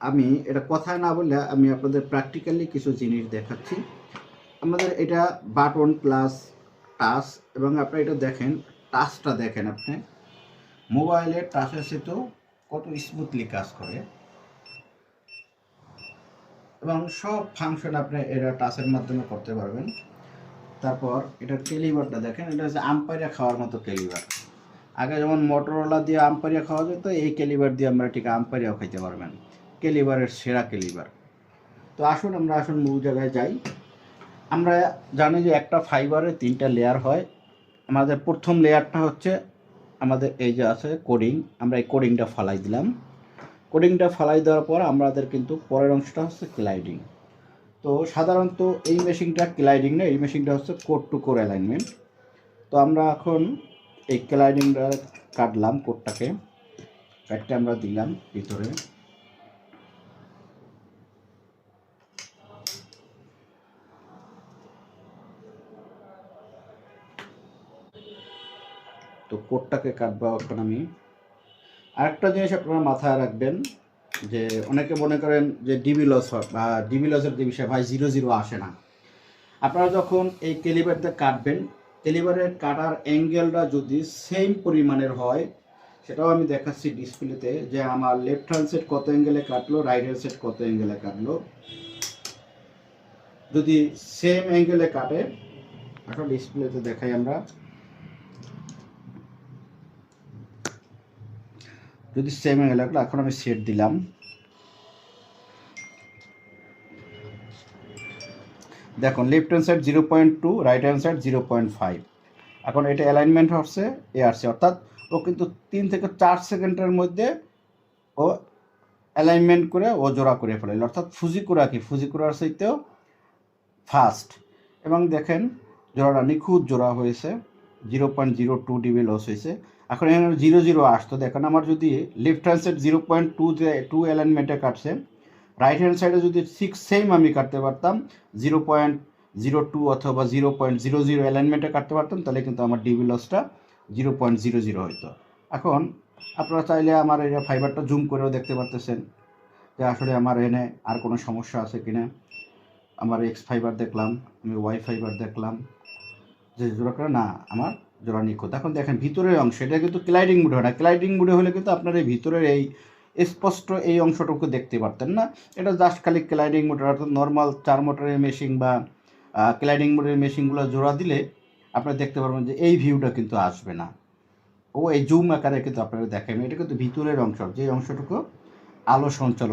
আমি এটা কথায় না বললে আমি আপনাদের প্র্যাকটিক্যালি কিছু জিনিস দেখাচ্ছি। আমাদের এটা বাটন প্লাস টাচ, এবং আপনি এটা দেখেন, টাচটা দেখেন, আপনি মোবাইলের টাচের সাথেও কত স্মুথলি কাজ করে, এবং সব ফাংশন আপনি এটা টাচের মাধ্যমে করতে পারবেন। তারপর এটার টেলিভারটা দেখেন, এটা হচ্ছে আম্পায়ার খাওয়ার মতো টেলিভার। আগে যেমন মোটরোলা দিয়ে আম্পায়ার খাওয়া যেত, এই ক্যালিভার দিয়ে আমরা ঠিক আম্পায়ারও খাইতে পারবেন। ক্যালিভারের সেরা ক্যালিভার। তো আসুন মূল জায়গায় যাই। আমরা জানি যে একটা ফাইবারে 3টা লেয়ার হয়। আমাদের প্রথম লেয়ারটা হচ্ছে আমাদের এই যে আছে কোডিং, আমরা এই কোডিংটা ফালাই দিলাম। কোডিংটা ফালাই দেওয়ার পর আমাদের কিন্তু পরের অংশটা হচ্ছে ক্লাইডিং। তো সাধারণত এই মেশিনটা ক্লাইডিং না, এই মেশিনটা হচ্ছে কোড টু কোর অ্যালাইনমেন্ট। তো আমরা এখন এই ক্লাইডিংটা কাটলাম, কোডটাকে কাটতে আমরা দিলাম ভিতরে। তো কোডটাকে কাটবো এখন আমি। আরেকটা জিনিস আপনারা মাথায় রাখবেন, যে অনেকে মনে করেন যে ডিবি লস হয়, বা ডিবি লসের যে বিষয় ভাই 0 আসে না। আপনারা যখন এই ক্যালিবার দিয়ে কাটবেন, ক্যালিবারের কাটার অ্যাঙ্গেলটা যদি সেম পরিমাণের হয়, সেটাও আমি দেখাচ্ছি ডিসপ্লেতে, যে আমার লেফট হ্যান্ড সেট কত অ্যাঙ্গেলে কাটলো, রাইট হ্যান্ড সেট কত অ্যাঙ্গেলে কাটলো। যদি সেম অ্যাঙ্গেলে কাটে, এখন ডিসপ্লেতে দেখাই আমরা, যদি সেম অ্যাঙ্গেলে কাটলো, এখন আমি সেট দিলাম। দেখুন left hand side 0.2, right hand side 0.5। এখন এটা অ্যালাইনমেন্ট হচ্ছে এআরসি, অর্থাৎ ও কিন্তু 3 থেকে 4 সেকেন্ডের মধ্যে ও অ্যালাইনমেন্ট করে ও জোড়া করে ফেলে, অর্থাৎ ফুজিকুরা কি ফুজিকুরার চাইতেও ফাস্ট। এবং দেখেন জোড়াটা নিখুঁত জোড়া হয়েছে, 0.02 ডিবি লস হয়েছে। এখন এখানে 0 আসতো, দেখেন আমার যদি লেফট হ্যান্ড সাইড 0.2 অ্যালাইনমেন্টে কাটছে, রাইট হ্যান্ড সাইডে যদি 6 সেম আমি কাটতে পারতাম, 0.02 অথবা 0.00 অ্যালাইনমেন্টে কাটতে পারতাম, তাহলে কিন্তু আমার ডিবি লসটা 0.00 হইতো। এখন আপনারা চাইলে আমার এই ফাইবারটা জুম করেও দেখতে পারতেছেন যে আসলে আমার এনে আর কোনো সমস্যা আছে কিনা। আমার এক্স ফাইবার দেখলাম, আমি ওয়াই ফাইবার দেখলাম, যে জোড়াটা না আমার জোড়া নিখুঁত। এখন দেখেন ভিতরের অংশ, এটা কিন্তু ক্লাইডিং মুডে হয় না। ক্লাইডিং মুডে হলে কিন্তু আপনার এই ভিতরের এই স্পষ্ট এই অংশটুকু দেখতে পারতেন না। এটা জাস্ট খালি ক্লাইডিং মোটর, অর্থাৎ নর্মাল 4 মোটরের মেশিন বা ক্লাইডিং মোটরের মেশিনগুলো জোড়া দিলে আপনারা দেখতে পারবেন যে এই ভিউটা কিন্তু আসবে না। ও এই জুম আকারে কিন্তু আপনারা দেখেন, এটা কিন্তু ভিতরের অংশ, যে অংশটুকু আলো সঞ্চালন